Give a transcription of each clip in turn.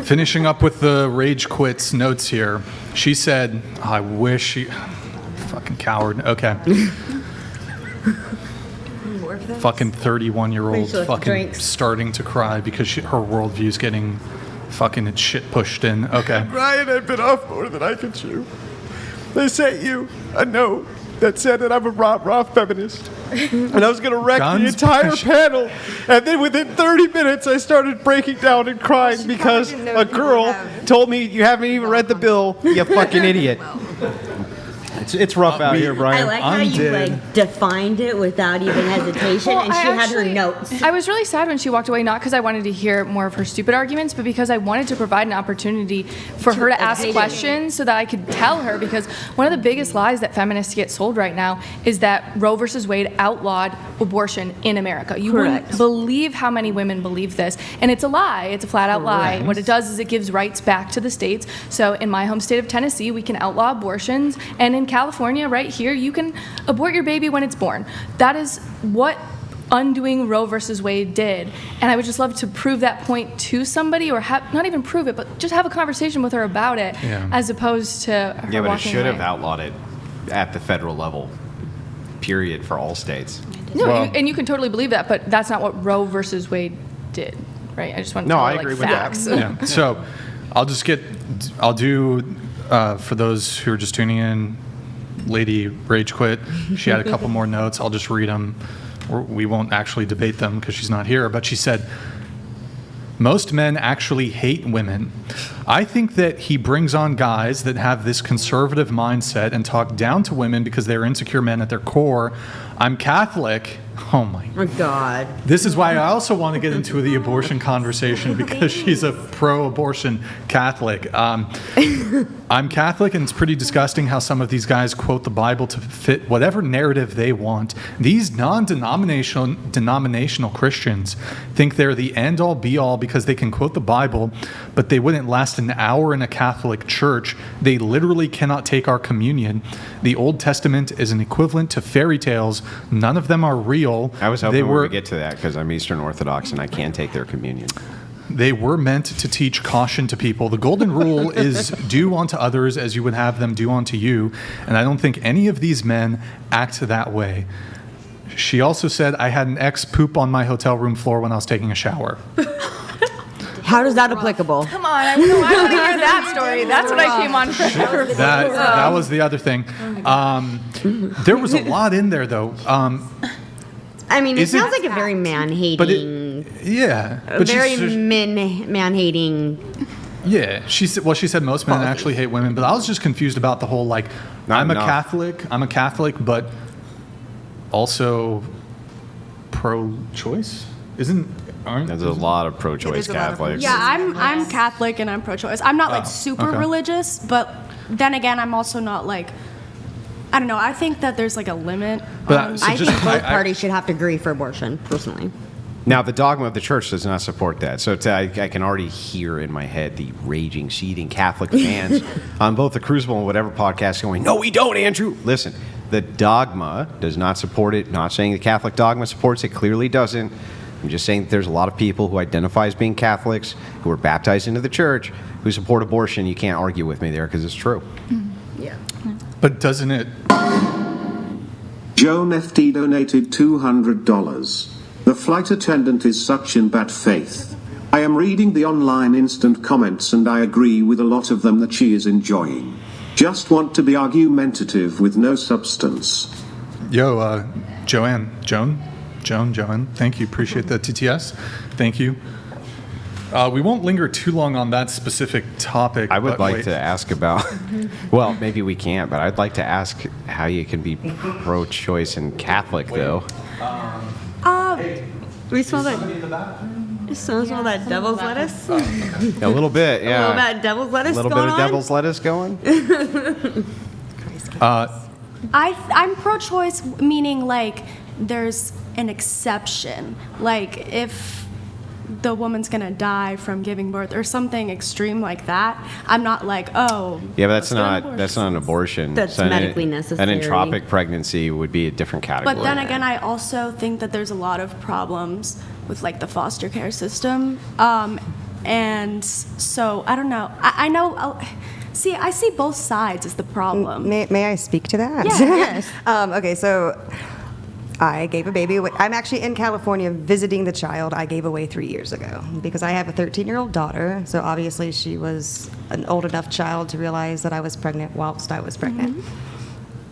Finishing up with the rage quits notes here. She said, I wish she... Fucking coward. Okay. Fucking 31-year-old fucking starting to cry because her worldview's getting fucking shit pushed in. Okay. Ryan, I've been off more than I can chew. They sent you a note that said that I'm a rah-rah feminist. And I was going to wreck the entire panel. And then within 30 minutes, I started breaking down and crying because a girl told me, you haven't even read the bill, you fucking idiot. It's rough out here, Brian. I like how you defined it without even hesitation, and she had her notes. I was really sad when she walked away, not because I wanted to hear more of her stupid arguments, but because I wanted to provide an opportunity for her to ask questions so that I could tell her, because one of the biggest lies that feminists get sold right now is that Roe versus Wade outlawed abortion in America. You wouldn't believe how many women believe this, and it's a lie. It's a flat-out lie. What it does is it gives rights back to the states. So in my home state of Tennessee, we can outlaw abortions, and in California, right here, you can abort your baby when it's born. That is what undoing Roe versus Wade did. And I would just love to prove that point to somebody, or not even prove it, but just have a conversation with her about it, as opposed to her Yeah, but it walking should away. have outlawed it at the federal level, period, for all states. No, and you can totally believe that, but that's not what Roe versus Wade did, right? I just want to No, tell I her, agree with facts. that. Yeah. So I'll do, for those who are just tuning in, Lady Rage Quit. She had a couple more notes. I'll just read them. We won't actually debate them because she's not here. But she said, most men actually hate women. I think that he brings on guys that have this conservative mindset and talk down to women because they're insecure men at their core. I'm Catholic. Oh my God. This is why I also want to get into the abortion conversation, because she's a pro-abortion Catholic. I'm Catholic, and it's pretty disgusting how some of these guys quote the Bible to fit whatever narrative they want. These non-denominational Christians think they're the end-all, be-all because they can quote the Bible, but they wouldn't last an hour in a Catholic church. They literally cannot take our communion. The Old Testament is an equivalent to fairy tales. None of them are real. I was hoping we would get to that because I'm Eastern Orthodox and I can't take their communion. They were meant to teach caution to people. The golden rule is do unto others as you would have them do unto you. And I don't think any of these men act that way. She also said, I had an ex poop on my hotel room floor when I was taking a shower. How is that applicable? Come on, I want to hear that story. That's what I came on for. That was the other thing. There was a lot in there, though. I mean, it sounds like a very man-hating... man-hating... Yeah, she said most men actually hate women, but I was just confused about the whole, like, I'm a Catholic, but also pro-choice? There's a lot of pro-choice Catholics. Yeah, I'm Catholic and I'm pro-choice. I'm not like super religious, but then again, I'm also not like, I don't know. I think that there's like a limit. I think both parties should have to agree for abortion, personally. Now, the dogma of the church does not support that. So I can already hear in my head the raging, seething Catholic fans on both the Crucible and whatever podcast going, no, we don't, Andrew. Listen, the dogma does not support it. Not saying the Catholic dogma supports it. Clearly doesn't. I'm just saying that there's a lot of people who identify as being Catholics, who are baptized into the church, who support abortion. You can't argue with me there because it's true. Yeah. But doesn't it... Joan FT donated $200. The flight attendant is such in bad faith. I am reading the online instant comments and I agree with a lot of them that she is enjoying. Just want to be argumentative with no substance. Yo, Joan, thank you. Appreciate the TTS. Thank you. We won't linger too long on that specific topic. I would like to ask about, well, maybe we can't, but I'd like to ask how you can be pro-choice and Catholic, though. We smell that. You smell that devil's lettuce? A little bit, yeah. A little bit of devil's lettuce going on? A little bit of devil's lettuce going? I'm pro-choice, meaning like there's an exception. Like if the woman's gonna die from giving birth or something extreme like that, I'm not like, oh. Yeah, but that's not an abortion. That's medically necessary. An entropic pregnancy would be a different category. But then again, I also think that there's a lot of problems with like the foster care system. And so, I don't know. I know, see, I see both sides as the problem. May I speak to that? Yeah. Yes. Okay, so I gave a baby away. I'm actually in California visiting the child I gave away 3 years ago because I have a 13-year-old daughter. So obviously she was an old enough child to realize that I was pregnant whilst I was pregnant.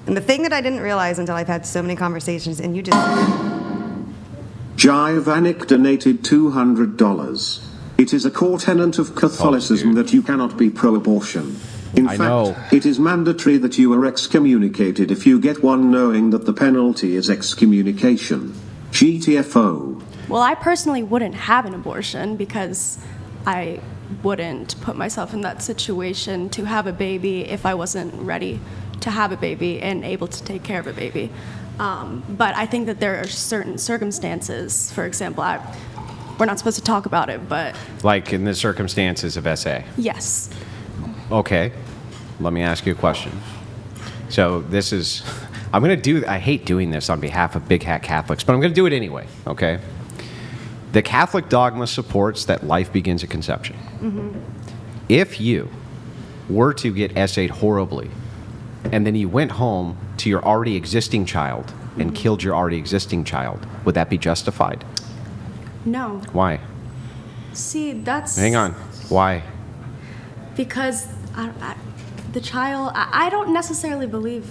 And the thing that I didn't realize until I've had so many conversations, and you just... Jivanik donated $200. It is a core tenet of Catholicism that you cannot be pro-abortion. In I fact, know. it is mandatory that you are excommunicated if you get one, knowing that the penalty is excommunication. GTFO. Well, I personally wouldn't have an abortion because I wouldn't put myself in that situation to have a baby if I wasn't ready to have a baby and able to take care of a baby. But I think that there are certain circumstances, for example, we're not supposed to talk about it, but Like in the circumstances of SA. yes. Okay, let me ask you a question. So this is, I hate doing this on behalf of big hat Catholics, but I'm going to do it anyway, okay? The Catholic dogma supports that life begins at conception. If you were to get SA'd horribly, and then you went home to your already existing child and killed your already existing child, would that be justified? No. Why? See, that's... Hang on. Why? Because the child, I don't necessarily believe...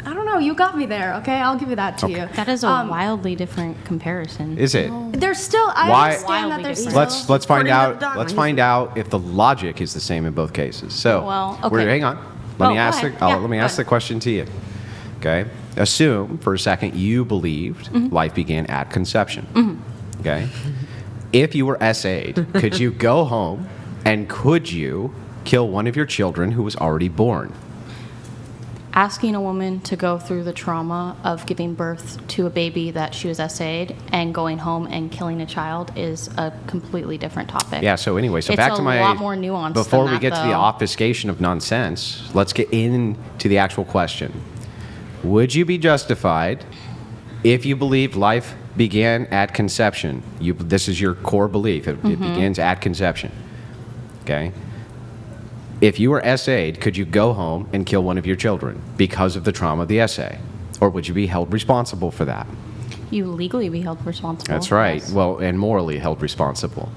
I don't know, you got me there, okay? I'll give you that to you. That is a wildly different comparison. Is it? There's still, I Why- understand that there's still... Let's find According to out. the dogma, Let's he's- find out if the logic is the same in both cases. So, Well, okay. hang on. Let me go ask ahead. Yeah, let me go ask the ahead. question to you. Okay. Assume for a second you believed Mm-hmm. life began at conception. Okay. If you were SA'd, could you go home and could you kill one of your children who was already born? Asking a woman to go through the trauma of giving birth to a baby that she was SA'd and going home and killing a child is a completely different topic. Yeah, so anyway, so It's back a to my... lot more nuanced Before than we that, get to the though. obfuscation of nonsense, let's get into the actual question. Would you be justified if you believed life began at conception? This is your core belief. It Mm-hmm. begins at conception. Okay? If you were SA'd, could you go home and kill one of your children because of the trauma of the SA? Or would you be held responsible for that? You legally be held responsible. That's right. yes. Well, and morally held responsible.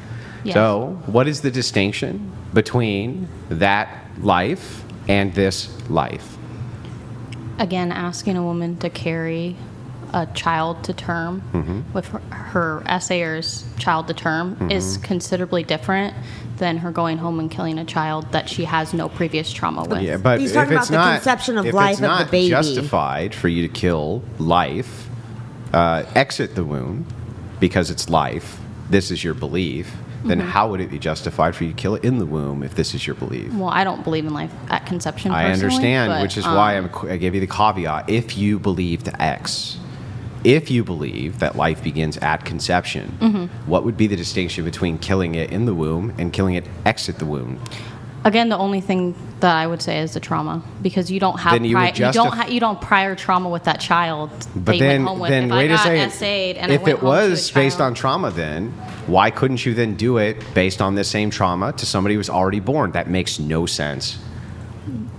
Yes. So, what is the distinction between that life and this life? Again, asking a woman to carry a child to term Mm-hmm. with her essayer's child to term is considerably different than her going home and killing a child that she has no previous trauma with. Yeah, but He's if talking it's about the not conception of if life it's of the not baby. justified for you to kill life, exit the womb because it's life. This is your belief. Then how would it be justified for you to kill it in the womb if this is your belief? Well, I don't believe in life at conception. I personally, understand, but, which is why I gave you the caveat. If you believe the X, if you believe that life begins at conception, what would be the distinction between killing it in the womb and killing it exit the womb? Again, the only thing that I would say is the trauma, because you don't have Then you would you don't prior trauma with that child that But you then, went home with. then If wait I a got second. SA'd and I If went it home to a was based on child- trauma, then why couldn't you then do it based on this same trauma to somebody who was already born? That makes no sense.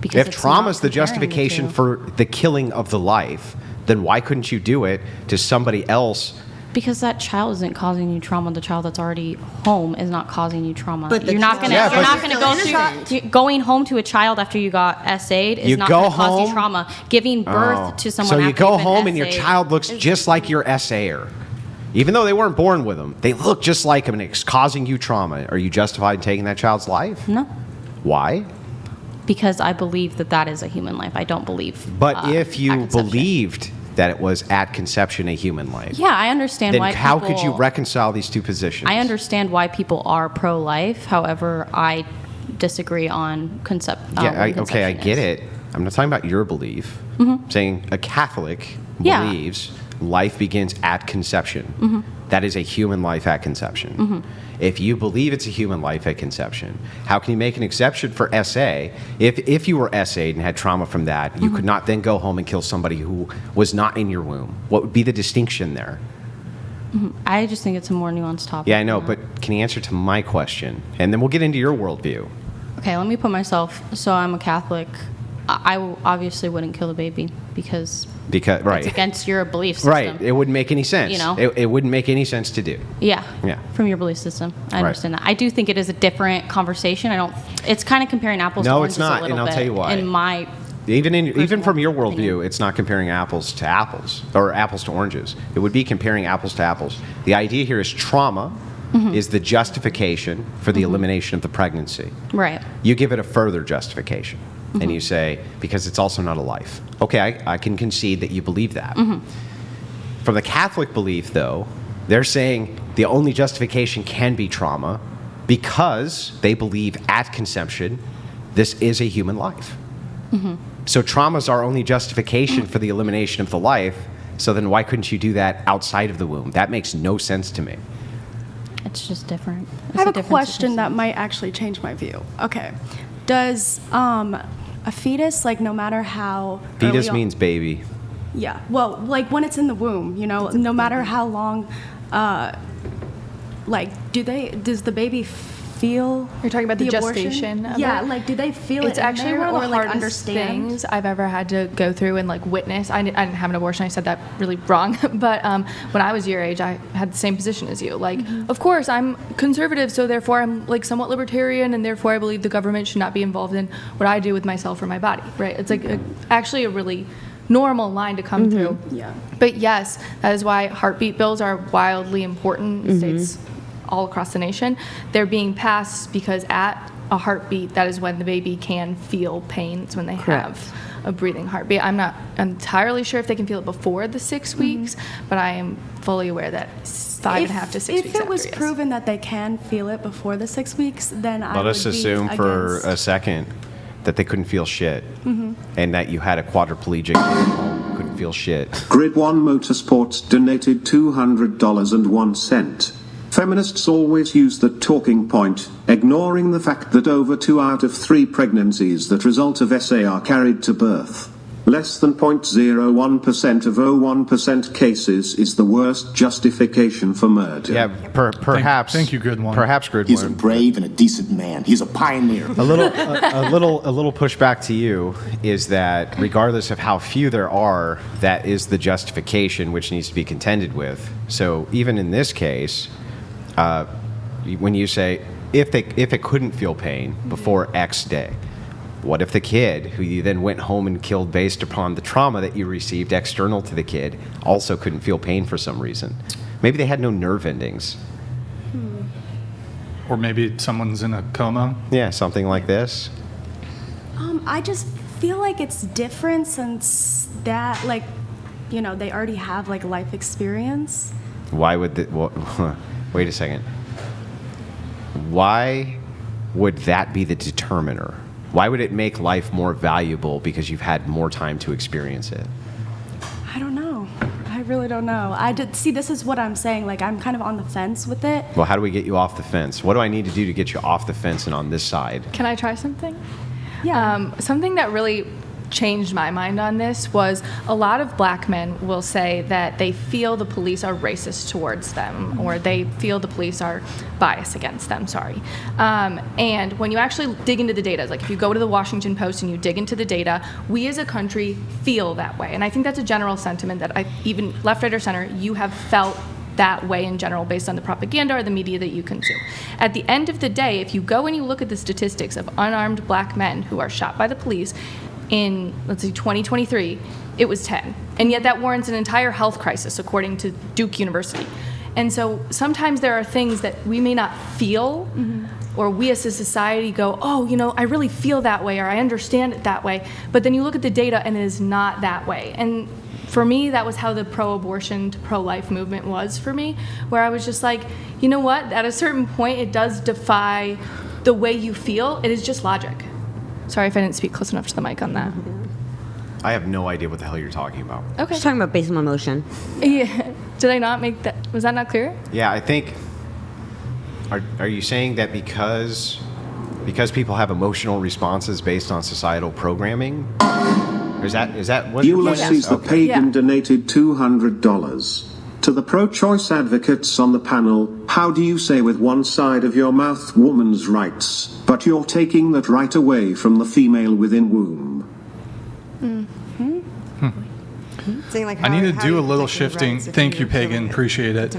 because If it's trauma not is the comparing justification two. for the killing of the life, then why couldn't you do it to somebody else? Because that child isn't causing you trauma. The child that's already home is not causing you trauma. But the you're not child- gonna Yeah, you're but- not gonna go Still innocent. through going home to a child after you got SA'd is You not go gonna cause home- you trauma. Giving birth to someone So you after go you've been home and your SA'd child looks just like your SA'er. Even though they weren't born with them, they look just like him and it's causing you trauma. Are you justified in taking that child's life? No, Why? because I believe that that is a human life. I don't believe. But if at you conception. believed that it was at conception a human life, Yeah, I understand then why. how could you people- reconcile these two positions? I understand why people are pro-life. However, I disagree on concept. Yeah, what okay, I conception get is. it. I'm not talking about your belief. I'm saying a Catholic Yeah. believes life begins at conception. That is a human life at conception. If you believe it's a human life at conception, how can you make an exception for SA? If you were SA'd and had trauma from that, you could not then go home and kill somebody who was not in your womb. What would be the distinction there? I just think it's a more nuanced topic. Yeah, I know, than that. but can you answer to my question? And then we'll get into your worldview. Okay, let me put myself. So I'm a Catholic. Obviously wouldn't kill the baby because Right. it's against your belief system. Right. It wouldn't make any sense. You know? It wouldn't make any sense to do. Yeah. Yeah. From your belief system, I Right. understand that. I do think it is a different conversation. It's kind of comparing apples to No, oranges it's not, a little and I'll bit. tell you why. In my Even from your Personal worldview, opinion. it's not comparing apples to apples or apples to oranges. It would be comparing apples to apples. The idea here is trauma is the justification for the elimination of the pregnancy. right. You give it a further justification, and you say, because it's also not a life. Okay, I can concede that you believe that. From the Catholic belief, though, they're saying the only justification can be trauma because they believe at conception this is a human life. So trauma's our only justification for the elimination of the life. So then why couldn't you do that outside of the womb? That makes no sense to me. It's just different. It's I have a different question that circumstance. might actually change my view. Okay. Does a fetus, like, no matter how Fetus early on- means baby. Yeah. Well, like when it's in the womb, you know, no matter how long, like, does the baby feel? You're talking about the abortion? gestation of Yeah. it? Like, do they feel It's it in actually there one of the or, like, hardest understand? things I've ever had to go through and like witness. I didn't have an abortion. I said that really wrong. But when I was your age, I had the same position as you. Like, of course, I'm conservative, so therefore I'm like somewhat libertarian, and therefore I believe the government should not be involved in what I do with myself or my body. Right? It's like actually a really normal line to come through. Yeah. But yes, that is why heartbeat bills are wildly important in states all across the nation. They're being passed because at a heartbeat, that is when the baby can feel pain. It's when they have a breathing heartbeat. I'm not entirely sure if they can feel it before the 6 weeks, but I am fully aware that 5.5 to 6 weeks If it was after, yes. proven that they can feel it before the 6 weeks, then I Let would us be assume for against- a second that they couldn't feel shit, and that you had a quadriplegic kid at home who couldn't feel shit. Grid 1 Motorsports donated $200.01. Feminists always use the talking point, ignoring the fact that over 2 out of 3 pregnancies that result of SA are carried to birth. Less than 0.01% of 0.1% cases is the worst justification for murder. Yeah, perhaps. Thank you, Grid One. Perhaps Grid He's a One. brave and a decent man. He's a pioneer. A little pushback to you is that regardless of how few there are, that is the justification which needs to be contended with. So even in this case, when you say if it couldn't feel pain before X day, what if the kid who you then went home and killed based upon the trauma that you received external to the kid also couldn't feel pain for some reason? Maybe they had no nerve endings. Or maybe someone's in a coma. Yeah, something like this. I just feel like it's different since that, like, you know, they already have like life experience. Why would wait a second. Why would that be the determiner? Why would it make life more valuable because you've had more time to experience it? I don't know. I really don't know. I did see. This is what I'm saying. Like, I'm kind of on the fence with it. Well, how do we get you off the fence? What do I need to do to get you off the fence and on this side? Can I try something? Yeah. Something that really changed my mind on this was a lot of black men will say that they feel the police are racist towards them, or they feel the police are biased against them, and when you actually dig into the data, like if you go to the Washington Post and you dig into the data, we as a country feel that way. And I think that's a general sentiment that even left, right, or center, you have felt that way in general based on the propaganda or the media that you consume. At the end of the day, if you go and you look at the statistics of unarmed black men who are shot by the police, in, let's see, 2023, it was 10. And yet that warrants an entire health crisis, according to Duke University. And so sometimes there are things that we may not feel, or we as a society go, oh, you know, I really feel that way, or I understand it that way. But then you look at the data and it is not that way. And for me, that was how the pro-abortion to pro-life movement was for me, where I was just like, you know what, at a certain point, it does defy the way you feel. It is just logic. Sorry if I didn't speak close enough to the mic on that. I have no idea what the hell you're talking about. Okay. She's talking about based on emotion. Yeah. Did I not make that? Was that not clear? Yeah, I think. Are you saying that because people have emotional responses based on societal programming? Or is that what? Ulysses the Okay. Pagan Yeah. donated $200. To the pro-choice advocates on the panel, how do you say with one side of your mouth woman's rights, but you're taking that right away from the female within womb? Saying like I need to how do are a you little protecting the shifting. rights if Thank you, you're killing Pagan. it? Appreciate it.